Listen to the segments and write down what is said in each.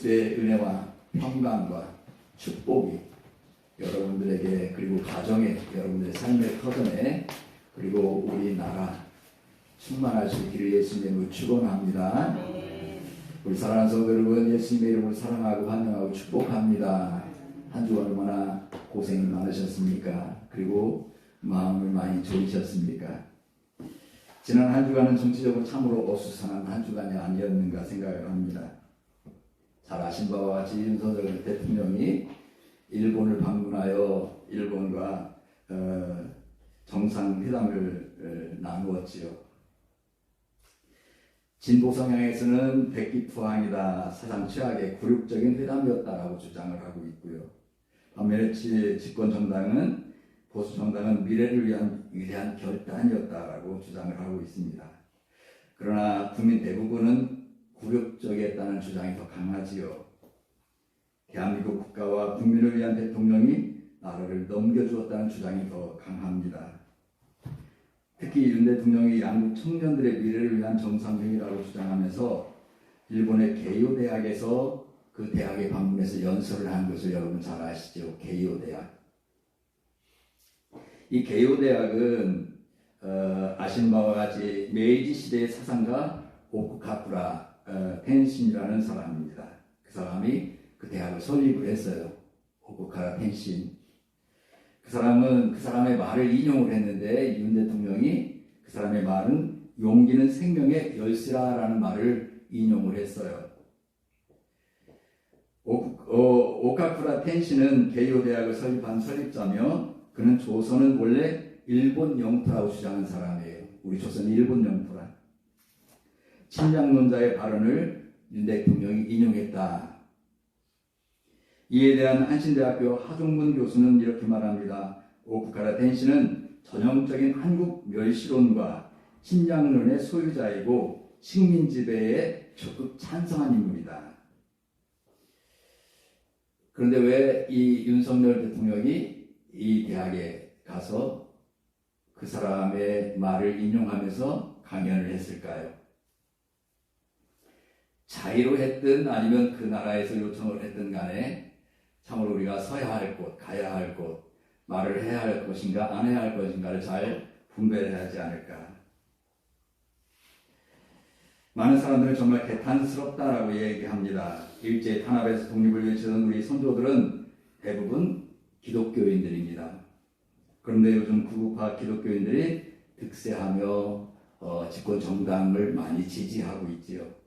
그리스도의 은혜와 평강과 축복이 여러분들에게 그리고 가정에 여러분들의 삶의 터전에 그리고 우리나라 충만할 수 있기를 예수님으로 축원합니다. 우리 사랑하는 성도 여러분, 예수님의 이름으로 사랑하고 환영하고 축복합니다. 한 주 얼마나 고생이 많으셨습니까? 그리고 마음을 많이 졸이셨습니까? 지난 한 주간은 정치적으로 참으로 어수선한 한 주간이 아니었는가 생각을 합니다. 잘 아신 바와 같이 윤석열 대통령이 일본을 방문하여 일본과 정상회담을 나누었지요. 진보 성향에서는 백기투항이다, 사상 최악의 굴욕적인 회담이었다라고 주장을 하고 있고요. 반면에 집권 정당은 보수 정당은 미래를 위한 위대한 결단이었다라고 주장을 하고 있습니다. 그러나 국민 대부분은 굴욕적이었다는 주장이 더 강하지요. 대한민국 국가와 국민을 위한 대통령이 나라를 넘겨주었다는 주장이 더 강합니다. 특히 윤 대통령이 양국 청년들의 미래를 위한 정상회의라고 주장하면서 일본의 게이오 대학에서 그 대학에 방문해서 연설을 한 것을 여러분 잘 아시죠? 게이오 대학. 이 게이오 대학은 아신 바와 같이 메이지 시대의 사상가 오쿠카쿠라 텐신이라는 사람입니다. 그 사람이 그 대학을 설립을 했어요. 오쿠카쿠라 텐신. 그 사람은 그 사람의 말을 인용을 했는데 윤 대통령이 그 사람의 말은 용기는 생명의 열쇠라라는 말을 인용을 했어요. 오카쿠라 텐신은 게이오 대학을 설립한 설립자며 그는 조선은 원래 일본 영토라고 주장한 사람이에요. 우리 조선이 일본 영토라. 침략론자의 발언을 윤 대통령이 인용했다. 이에 대한 한신대학교 하종문 교수는 이렇게 말합니다. 오쿠카라 텐신은 전형적인 한국 멸시론과 침략론의 소유자이고 식민 지배에 적극 찬성한 인물이다. 그런데 왜 이 윤석열 대통령이 이 대학에 가서 그 사람의 말을 인용하면서 강연을 했을까요? 자의로 했든 아니면 그 나라에서 요청을 했든 간에 참으로 우리가 서야 할 곳, 가야 할 곳, 말을 해야 할 것인가 안 해야 할 것인가를 잘 분별해야 하지 않을까. 많은 사람들은 정말 개탄스럽다라고 얘기합니다. 일제 탄압에서 독립을 외치던 우리 선조들은 대부분 기독교인들입니다. 그런데 요즘 구구파 기독교인들이 득세하며 집권 정당을 많이 지지하고 있지요.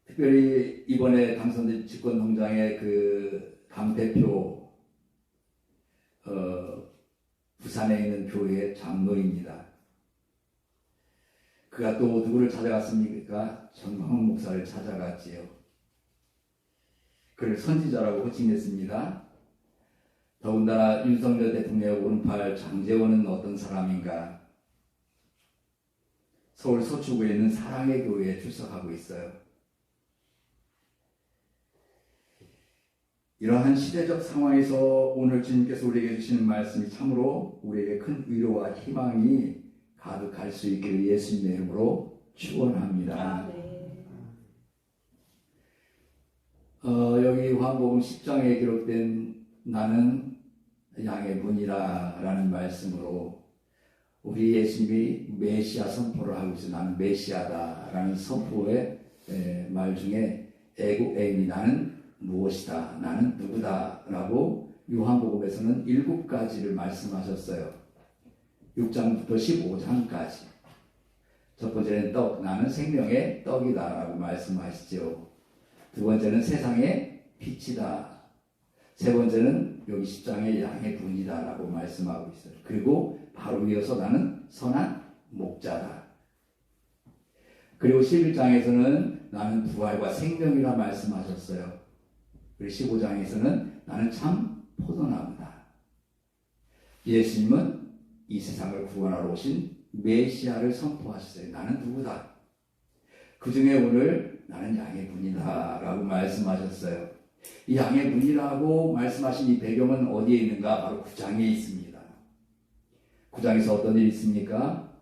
특별히 이번에 당선된 집권 정당의 그 당대표 부산에 있는 교회의 장로입니다. 그가 또 누구를 찾아갔습니까? 전광훈 목사를 찾아갔지요. 그를 선지자라고 호칭했습니다. 더군다나 윤석열 대통령의 오른팔 장제원은 어떤 사람인가? 서울 서초구에 있는 사랑의 교회에 출석하고 있어요. 이러한 시대적 상황에서 오늘 주님께서 우리에게 주시는 말씀이 참으로 우리에게 큰 위로와 희망이 가득할 수 있기를 예수님의 이름으로 축원합니다. 여기 요한복음 10장에 기록된 나는 양의 문이라 라는 말씀으로 우리 예수님이 메시아 선포를 하고 있어요. 나는 메시아다 라는 선포의 말 중에 에고에미 나는 무엇이다, 나는 누구다 라고 요한복음에서는 7가지를 말씀하셨어요. 6장부터 15장까지. 첫 번째는 떡, 나는 생명의 떡이다 라고 말씀하시죠. 두 번째는 세상의 빛이다. 세 번째는 여기 10장의 양의 분이다 라고 말씀하고 있어요. 그리고 바로 이어서 나는 선한 목자다. 그리고 11장에서는 나는 부활과 생명이라 말씀하셨어요. 그리고 15장에서는 나는 참 포도나무다. 예수님은 이 세상을 구원하러 오신 메시아를 선포하셨어요. 나는 누구다. 그 중에 오늘 나는 양의 분이다 라고 말씀하셨어요. 이 양의 분이라고 말씀하신 이 배경은 어디에 있는가? 바로 9장에 있습니다. 9장에서 어떤 일이 있습니까?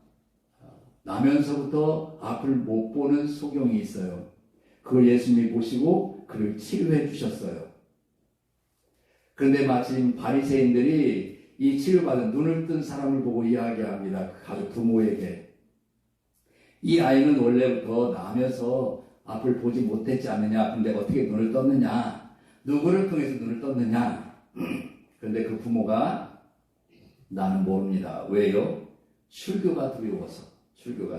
나면서부터 앞을 못 보는 소경이 있어요. 그걸 예수님이 보시고 그를 치료해 주셨어요. 그런데 마침 바리새인들이 이 치료받은 눈을 뜬 사람을 보고 이야기합니다. 그 가족 부모에게. 이 아이는 원래부터 나면서 앞을 보지 못했지 않느냐. 근데 어떻게 눈을 떴느냐. 누구를 통해서 눈을 떴느냐. 그런데 그 부모가 나는 모릅니다. 왜요? 출교가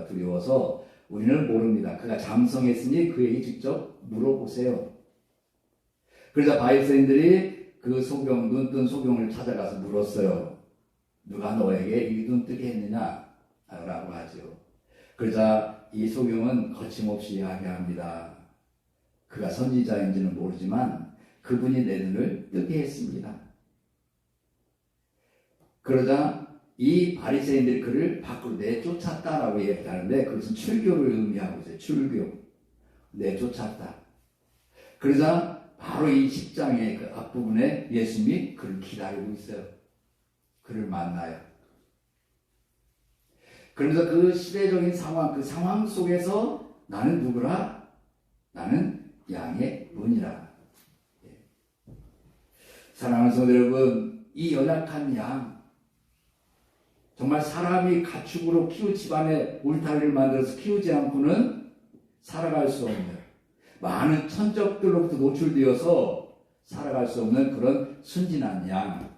두려워서 우리는 모릅니다. 그가 장성했으니 그에게 직접 물어보세요. 그러자 바리새인들이 그 소경, 눈뜬 소경을 찾아가서 물었어요. 누가 너에게 이 눈뜨게 했느냐? 라고 하죠. 그러자 이 소경은 거침없이 이야기합니다. 그가 선지자인지는 모르지만 그분이 내 눈을 뜨게 했습니다. 그러자 이 바리새인들이 그를 밖으로 내쫓았다라고 얘기하는데 그것은 출교를 의미하고 있어요. 출교. 내쫓았다. 그러자 바로 이 10장의 그 앞부분에 예수님이 그를 기다리고 있어요. 그를 만나요. 그러면서 그 시대적인 상황, 그 상황 속에서 나는 누구라? 나는 양의 문이라. 사랑하는 성도 여러분, 이 연약한 양, 정말 사람이 가축으로 집안에 울타리를 만들어서 키우지 않고는 살아갈 수 없는 많은 천적들로부터 노출되어서 살아갈 수 없는 그런 순진한 양.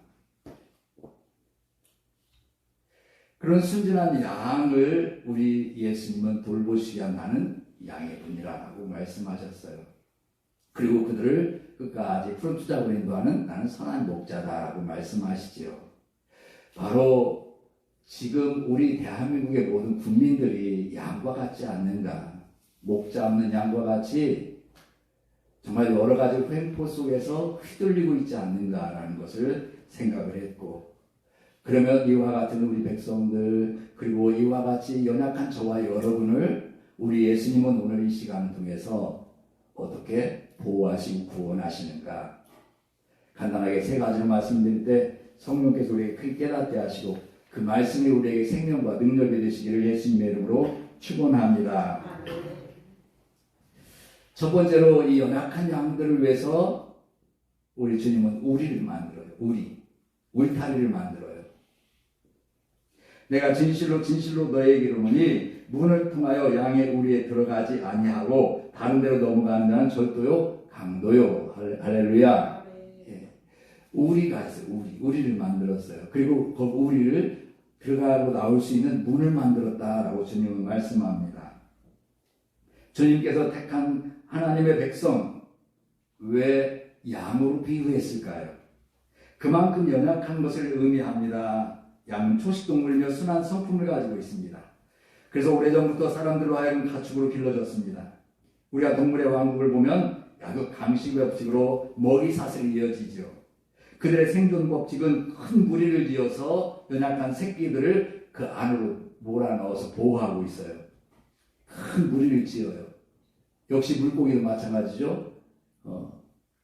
그런 순진한 양을 우리 예수님은 돌보시기 위한 나는 양의 분이라고 말씀하셨어요. 그리고 그들을 끝까지 푸른 투잡으로 인도하는 나는 선한 목자다라고 말씀하시지요. 바로 지금 우리 대한민국의 모든 국민들이 양과 같지 않는가, 목자 없는 양과 같이 정말 여러 가지 횡포 속에서 휘둘리고 있지 않는가라는 것을 생각을 했고, 그러면 이와 같은 우리 백성들, 그리고 이와 같이 연약한 저와 여러분을 우리 예수님은 오늘 이 시간을 통해서 어떻게 보호하시고 구원하시는가. 간단하게 세 가지를 말씀드릴 때 성령께서 우리에게 크게 깨닫게 하시고 그 말씀이 우리에게 생명과 능력이 되시기를 예수님의 이름으로 축원합니다. 첫 번째로 이 연약한 양들을 위해서 우리 주님은 우리를 만들어요. 울타리를 만들어요. 내가 진실로 너에게 이르노니 문을 통하여 양의 우리에 들어가지 아니하고 다른 데로 넘어가는 자는 절도요 강도요. 할렐루야. 예. 우리가 있어요. 우리를 만들었어요. 그리고 그 우리를 들어가고 나올 수 있는 문을 만들었다라고 주님은 말씀합니다. 주님께서 택한 하나님의 백성 왜 양으로 비유했을까요? 그만큼 연약한 것을 의미합니다. 양은 초식동물이며 순한 성품을 가지고 있습니다. 그래서 오래전부터 사람들로 하여금 가축으로 길러졌습니다. 우리가 동물의 왕국을 보면 야극 강식 법칙으로 먹이 사슬이 이어지죠. 그들의 생존 법칙은 큰 무리를 지어서 연약한 새끼들을 그 안으로 몰아넣어서 보호하고 있어요. 큰 무리를 지어요. 역시 물고기도 마찬가지죠.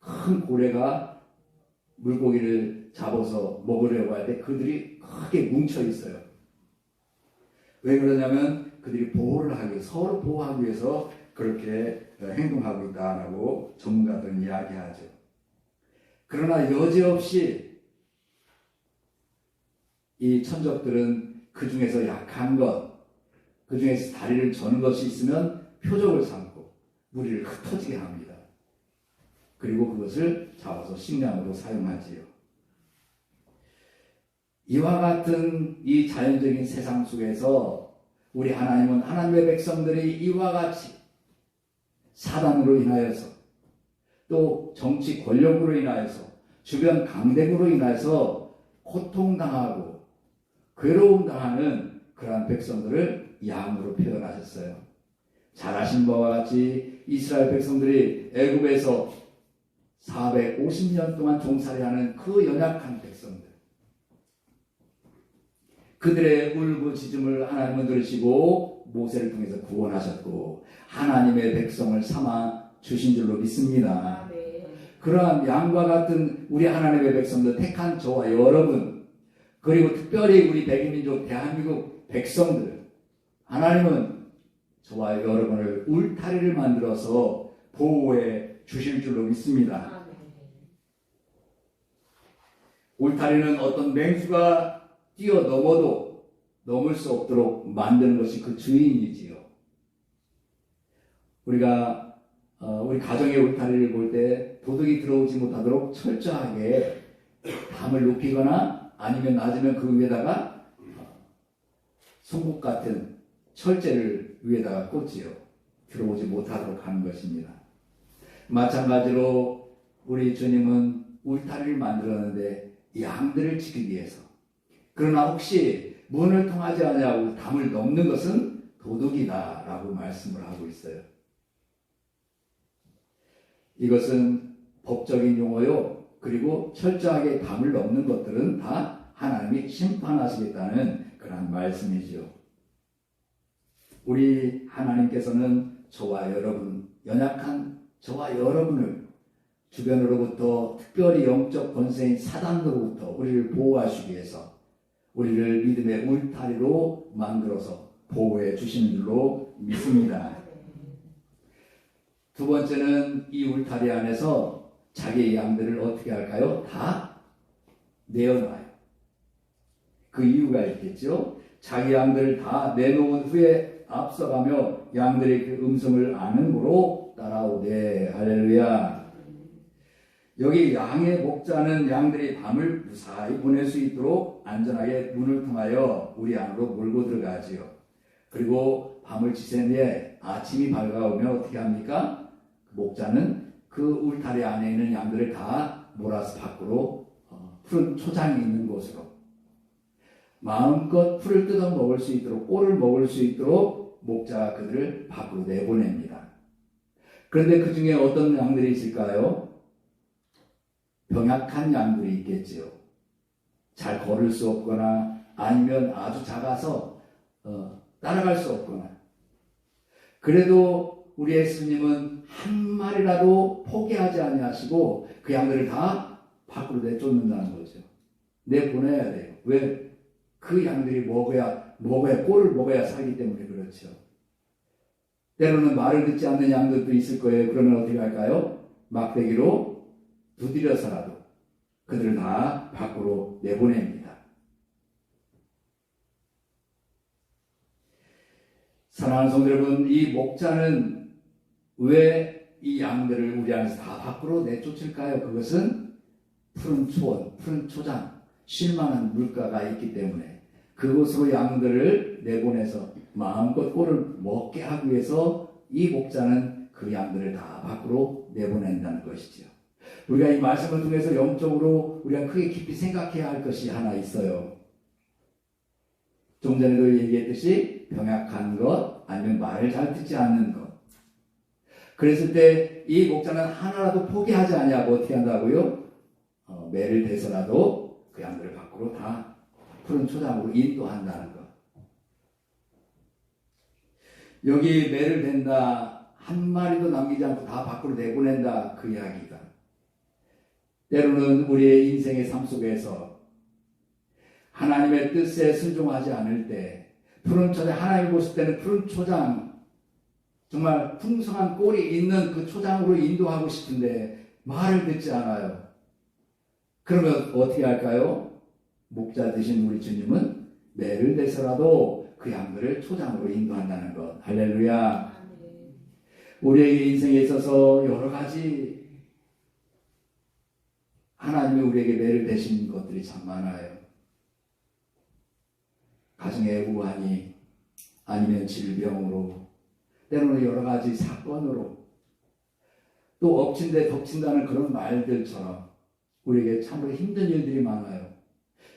큰 고래가 물고기를 잡아서 먹으려고 할 때 그들이 크게 뭉쳐 있어요. 왜 그러냐면 그들이 보호를 하기 위해서, 서로 보호하기 위해서 그렇게 행동하고 있다라고 전문가들은 이야기하죠. 그러나 여지없이 이 천적들은 그 중에서 약한 것, 그 중에서 다리를 저는 것이 있으면 표적을 삼고 무리를 흩어지게 합니다. 그리고 그것을 잡아서 식량으로 사용하지요. 이와 같은 이 자연적인 세상 속에서 우리 하나님은 하나님의 백성들이 이와 같이 사단으로 인하여서 또 정치 권력으로 인하여서 주변 강대국으로 인하여서 고통당하고 괴로움당하는 그러한 백성들을 양으로 표현하셨어요. 잘 아신 바와 같이 이스라엘 백성들이 애굽에서 450년 동안 종살이하는 그 연약한 백성들, 그들의 울부짖음을 하나님은 들으시고 모세를 통해서 구원하셨고 하나님의 백성을 삼아 주신 줄로 믿습니다. 그러한 양과 같은 우리 하나님의 백성들, 택한 저와 여러분, 그리고 특별히 우리 백인민족 대한민국 백성들, 하나님은 저와 여러분을 울타리를 만들어서 보호해 주실 줄로 믿습니다. 울타리는 어떤 맹수가 뛰어넘어도 넘을 수 없도록 만드는 것이 그 주인이지요. 우리가 우리 가정의 울타리를 볼 때 도둑이 들어오지 못하도록 철저하게 담을 높이거나 아니면 낮으면 그 위에다가 송곳 같은 철제를 위에다가 꽂지요. 들어오지 못하도록 하는 것입니다. 마찬가지로 우리 주님은 울타리를 만들었는데 양들을 지키기 위해서. 그러나 혹시 문을 통하지 않냐고 담을 넘는 것은 도둑이다 라고 말씀을 하고 있어요. 이것은 법적인 용어요. 그리고 철저하게 담을 넘는 것들은 다 하나님이 심판하시겠다는 그런 말씀이죠. 우리 하나님께서는 저와 여러분, 연약한 저와 여러분을 주변으로부터 특별히 영적 권세인 사단으로부터 우리를 보호하시기 위해서 우리를 믿음의 울타리로 만들어서 보호해 주시는 줄로 믿습니다. 두 번째는 이 울타리 안에서 자기의 양들을 어떻게 할까요? 다 내어놔요. 그 이유가 있겠죠. 자기 양들을 다 내놓은 후에 앞서가며 양들의 그 음성을 아는으로 따라오되. 할렐루야. 여기 양의 목자는 양들이 밤을 무사히 보낼 수 있도록 안전하게 문을 통하여 우리 안으로 몰고 들어가지요. 그리고 밤을 지샌 뒤에 아침이 밝아오면 어떻게 합니까? 목자는 그 울타리 안에 있는 양들을 다 몰아서 밖으로 푸른 초장이 있는 곳으로 마음껏 풀을 뜯어 먹을 수 있도록, 꼴을 먹을 수 있도록 목자가 그들을 밖으로 내보냅니다. 그런데 그 중에 어떤 양들이 있을까요? 병약한 양들이 있겠지요. 잘 걸을 수 없거나 아니면 아주 작아서 따라갈 수 없거나. 그래도 우리 예수님은 한 마리라도 포기하지 아니하시고 그 양들을 다 밖으로 내쫓는다는 거죠. 내보내야 돼요. 왜? 그 양들이 먹어야 꼴을 먹어야 살기 때문에 그렇죠. 때로는 말을 듣지 않는 양들도 있을 거예요. 그러면 어떻게 할까요? 막대기로 두드려서라도 그들을 다 밖으로 내보냅니다. 사랑하는 성도 여러분, 이 목자는 왜 이 양들을 우리 안에서 다 밖으로 내쫓을까요? 그것은 푸른 초원, 푸른 초장, 쉴만한 물가가 있기 때문에 그곳으로 양들을 내보내서 마음껏 꼴을 먹게 하기 위해서 이 목자는 그 양들을 다 밖으로 내보낸다는 것이죠. 우리가 이 말씀을 통해서 영적으로 우리가 크게 깊이 생각해야 할 것이 하나 있어요. 좀 전에도 얘기했듯이 병약한 것 아니면 말을 잘 듣지 않는 것. 그랬을 때 이 목자는 하나라도 포기하지 않냐고 어떻게 한다고요? 매를 대서라도 그 양들을 밖으로 다 푸른 초장으로 인도한다는 것. 여기 매를 댄다, 한 마리도 남기지 않고 다 밖으로 내보낸다, 그 이야기다. 때로는 우리의 인생의 삶 속에서 하나님의 뜻에 순종하지 않을 때 푸른 초장, 하나님을 보실 때는 푸른 초장, 정말 풍성한 꼴이 있는 그 초장으로 인도하고 싶은데 말을 듣지 않아요. 그러면 어떻게 할까요? 목자 되신 우리 주님은 매를 대서라도 그 양들을 초장으로 인도한다는 것. 할렐루야. 우리에게 인생에 있어서 여러 가지 하나님이 우리에게 매를 대신 것들이 참 많아요. 가정의 우환이 아니면 질병으로 때로는 여러 가지 사건으로 또 엎친 데 덮친다는 그런 말들처럼 우리에게 참으로 힘든 일들이 많아요.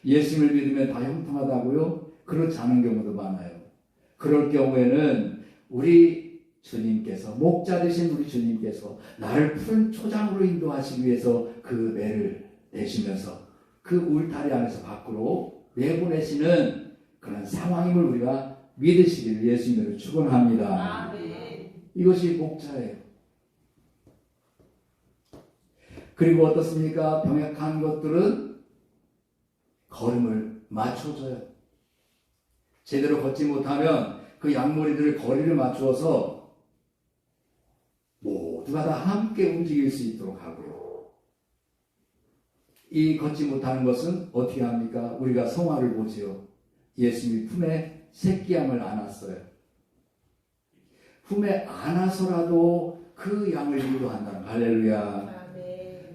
예수님을 믿으면 다 형통하다고요? 그렇지 않은 경우도 많아요. 그럴 경우에는 우리 주님께서, 목자 되신 우리 주님께서 나를 푸른 초장으로 인도하시기 위해서 그 매를 내시면서 그 울타리 안에서 밖으로 내보내시는 그런 상황임을 우리가 믿으시기를 예수님으로 축원합니다. 이것이 목자예요. 그리고 어떻습니까? 병약한 것들은 걸음을 맞춰줘요. 제대로 걷지 못하면 그 양머리들을 거리를 맞추어서 모두가 다 함께 움직일 수 있도록 하고요. 이 걷지 못하는 것은 어떻게 합니까? 우리가 성화를 보지요. 예수님이 품에 새끼양을 안았어요. 품에 안아서라도 그 양을 인도한다는 할렐루야.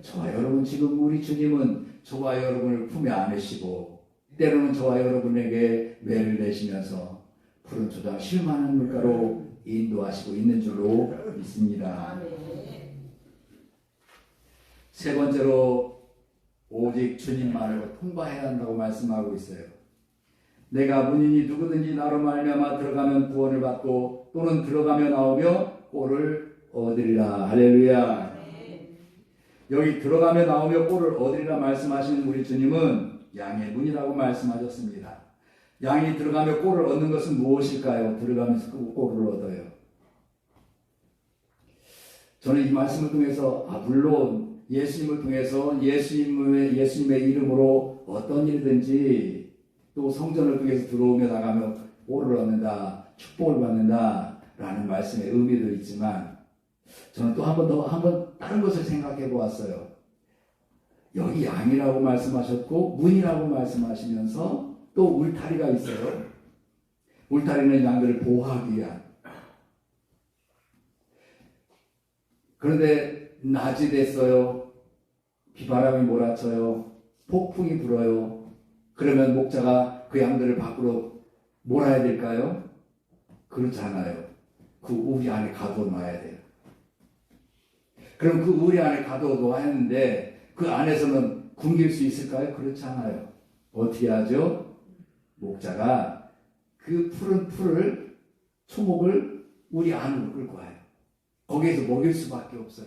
저와 여러분, 지금 우리 주님은 저와 여러분을 품에 안으시고 때로는 저와 여러분에게 매를 내시면서 푸른 초장 쉴만한 물가로 인도하시고 있는 줄로 믿습니다. 세 번째로 오직 주님만을 통과해야 한다고 말씀하고 있어요. 내가 문이니 누구든지 나로 말미암아 들어가면 구원을 받고 또는 들어가며 나오며 꼴을 얻으리라. 할렐루야. 여기 들어가며 나오며 꼴을 얻으리라 말씀하시는 우리 주님은 양의 문이라고 말씀하셨습니다. 양이 들어가며 꼴을 얻는 것은 무엇일까요? 들어가면서 꼴을 얻어요. 저는 이 말씀을 통해서 물론 예수님을 통해서 예수님의 이름으로 어떤 일이든지 또 성전을 통해서 들어오며 나가며 꼴을 얻는다, 축복을 받는다 라는 말씀의 의미도 있지만 저는 또 한 번 다른 것을 생각해 보았어요. 여기 양이라고 말씀하셨고 문이라고 말씀하시면서 또 울타리가 있어요. 울타리는 양들을 보호하기 위한. 그런데 낮이 됐어요. 비바람이 몰아쳐요. 폭풍이 불어요. 그러면 목자가 그 양들을 밖으로 몰아야 될까요? 그렇지 않아요. 그 우리 안에 가둬놔야 돼요. 그럼 그 우리 안에 가둬놓아야 하는데 그 안에서는 굶길 수 있을까요? 그렇지 않아요. 어떻게 하죠? 목자가 그 푸른 풀을, 초목을 우리 안으로 끌고 와요. 거기에서 먹일 수밖에 없어요.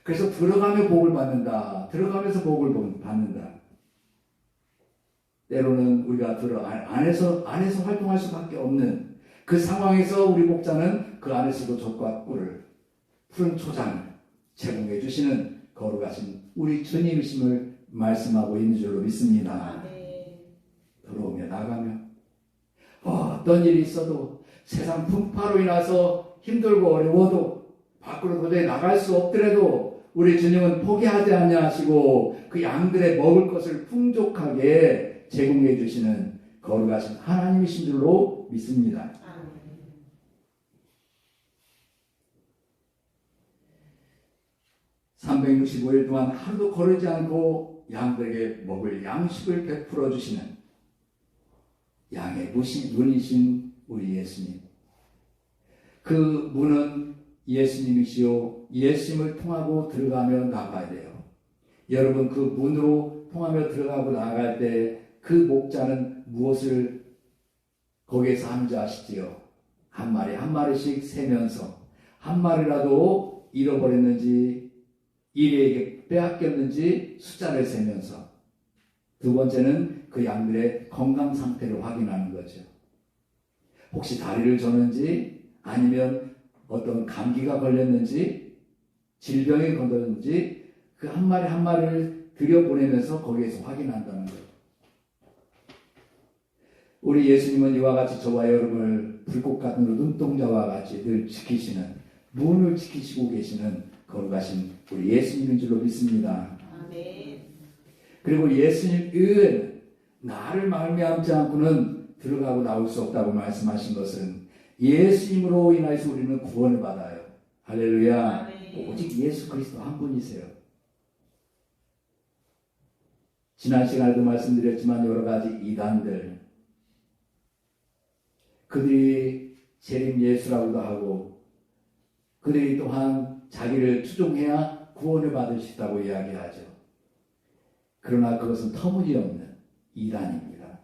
그래서 들어가며 복을 받는다. 들어가면서 복을 받는다. 때로는 우리가 안에서 활동할 수밖에 없는 그 상황에서 우리 목자는 그 안에서도 젖과 꿀을, 푸른 초장을 제공해 주시는 거룩하신 우리 주님이심을 말씀하고 있는 줄로 믿습니다. 들어오며 나가며 어떤 일이 있어도 세상 풍파로 인해서 힘들고 어려워도 밖으로 도저히 나갈 수 없더라도 우리 주님은 포기하지 아니하시고 그 양들의 먹을 것을 풍족하게 제공해 주시는 거룩하신 하나님이신 줄로 믿습니다. 365일 동안 하루도 거르지 않고 양들에게 먹을 양식을 베풀어 주시는 양의 문이신 우리 예수님. 그 문은 예수님이시요 예수님을 통하고 들어가며 나가야 돼요. 여러분, 그 문으로 통하며 들어가고 나갈 때 그 목자는 무엇을 거기에서 하는지 아시지요? 한 마리 한 마리씩 세면서 한 마리라도 잃어버렸는지 이리에게 빼앗겼는지 숫자를 세면서, 두 번째는 그 양들의 건강 상태를 확인하는 거죠. 혹시 다리를 졌는지 아니면 어떤 감기가 걸렸는지 질병이 걸렸는지 그 한 마리 한 마리를 들여보내면서 거기에서 확인한다는 거예요. 우리 예수님은 이와 같이 저와 여러분을 불꽃 같은 눈동자와 같이 늘 지키시는, 문을 지키시고 계시는 거룩하신 우리 예수님인 줄로 믿습니다. 아멘. 그리고 예수님 이외에는 나를 말미암지 않고는 들어가고 나올 수 없다고 말씀하신 것은 예수님으로 인하여서 우리는 구원을 받아요. 할렐루야. 아멘. 오직 예수 그리스도 한 분이세요. 지난 시간에도 말씀드렸지만 여러 가지 이단들, 그들이 재림 예수라고도 하고 그들이 또한 자기를 추종해야 구원을 받을 수 있다고 이야기하죠. 그러나 그것은 터무니없는 이단입니다.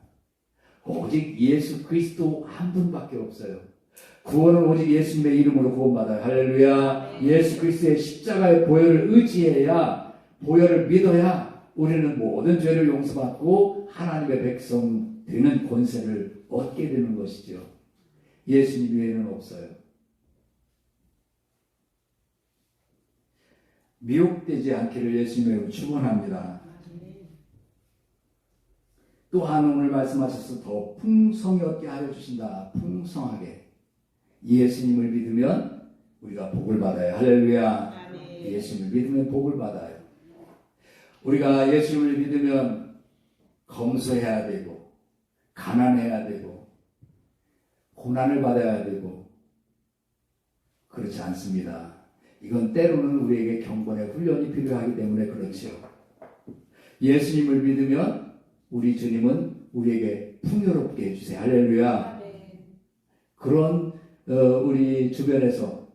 오직 예수 그리스도 한 분밖에 없어요. 구원은 오직 예수님의 이름으로 구원받아요. 할렐루야. 예수 그리스도의 십자가의 보혈을 의지해야, 보혈을 믿어야 우리는 모든 죄를 용서받고 하나님의 백성 되는 권세를 얻게 되는 것이죠. 예수님 외에는 없어요. 미혹되지 않기를 예수님의 축원합니다. 또한 오늘 말씀하셔서 더 풍성히 얻게 하여 주신다. 풍성하게. 예수님을 믿으면 우리가 복을 받아요. 할렐루야. 아멘. 예수님을 믿으면 복을 받아요. 우리가 예수님을 믿으면 검소해야 되고 가난해야 되고 고난을 받아야 되고 그렇지 않습니다. 이건 때로는 우리에게 경건의 훈련이 필요하기 때문에 그렇지요. 예수님을 믿으면 우리 주님은 우리에게 풍요롭게 해주세요. 할렐루야. 그런 우리 주변에서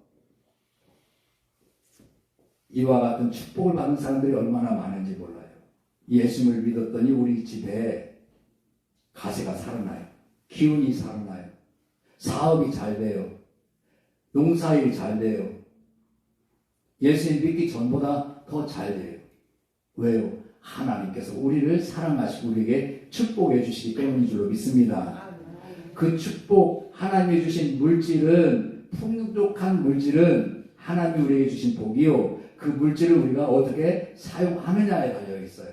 이와 같은 축복을 받는 사람들이 얼마나 많은지 몰라요. 예수님을 믿었더니 우리 집에 가세가 살아나요. 기운이 살아나요. 사업이 잘 돼요. 농사일이 잘 돼요. 예수님 믿기 전보다 더 잘 돼요. 왜요? 하나님께서 우리를 사랑하시고 우리에게 축복해 주시기 때문인 줄로 믿습니다. 그 축복, 하나님이 주신 물질은, 풍족한 물질은 하나님이 우리에게 주신 복이요. 그 물질을 우리가 어떻게 사용하느냐에 달려 있어요.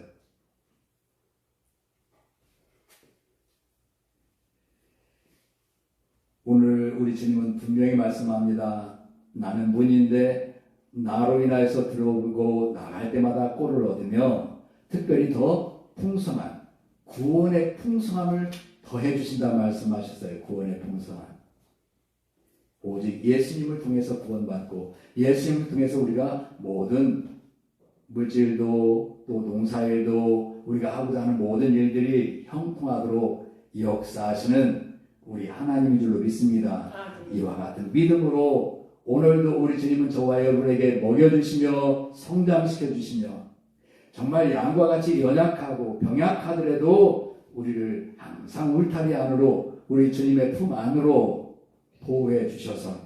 오늘 우리 주님은 분명히 말씀합니다. 나는 문인데 나로 인하여서 들어오고 나갈 때마다 꼴을 얻으며 특별히 더 풍성한 구원의 풍성함을 더해 주신다 말씀하셨어요. 구원의 풍성함. 오직 예수님을 통해서 구원받고 예수님을 통해서 우리가 모든 물질도 또 농사일도 우리가 하고자 하는 모든 일들이 형통하도록 역사하시는 우리 하나님인 줄로 믿습니다. 이와 같은 믿음으로 오늘도 우리 주님은 저와 여러분에게 먹여주시며 성장시켜주시며 정말 양과 같이 연약하고 병약하더라도 우리를 항상 울타리 안으로 우리 주님의 품 안으로 보호해 주셔서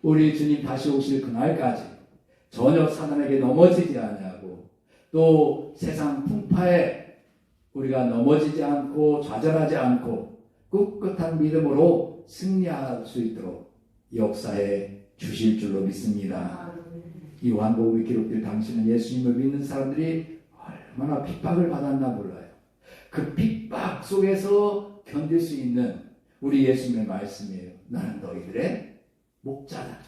우리 주님 다시 오실 그날까지 전혀 사단에게 넘어지지 아니하고 또 세상 풍파에 우리가 넘어지지 않고 좌절하지 않고 꿋꿋한 믿음으로 승리할 수 있도록 역사해 주실 줄로 믿습니다. 이 요한복음에 기록될 당시는 예수님을 믿는 사람들이 얼마나 핍박을 받았나 몰라요. 그 핍박 속에서 견딜 수 있는 우리 예수님의 말씀이에요. 나는 너희들의 목자다.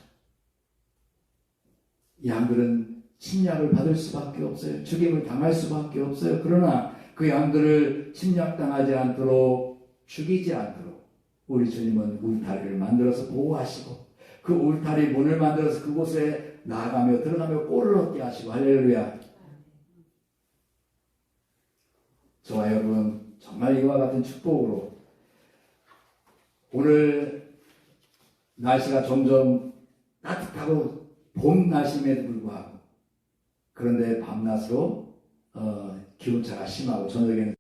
양들은 침략을 받을 수밖에 없어요. 죽임을 당할 수밖에 없어요. 그러나 그 양들을 침략당하지 않도록 죽이지 않도록 우리 주님은 울타리를 만들어서 보호하시고 그 울타리 문을 만들어서 그곳에 나가며 들어가며 꼴을 얻게 하시고 할렐루야. 저와 여러분 정말 이와 같은 축복으로 오늘 날씨가 점점 따뜻하고 봄 날씨임에도 불구하고 그런데 밤낮으로 기온차가 심하고 저녁에는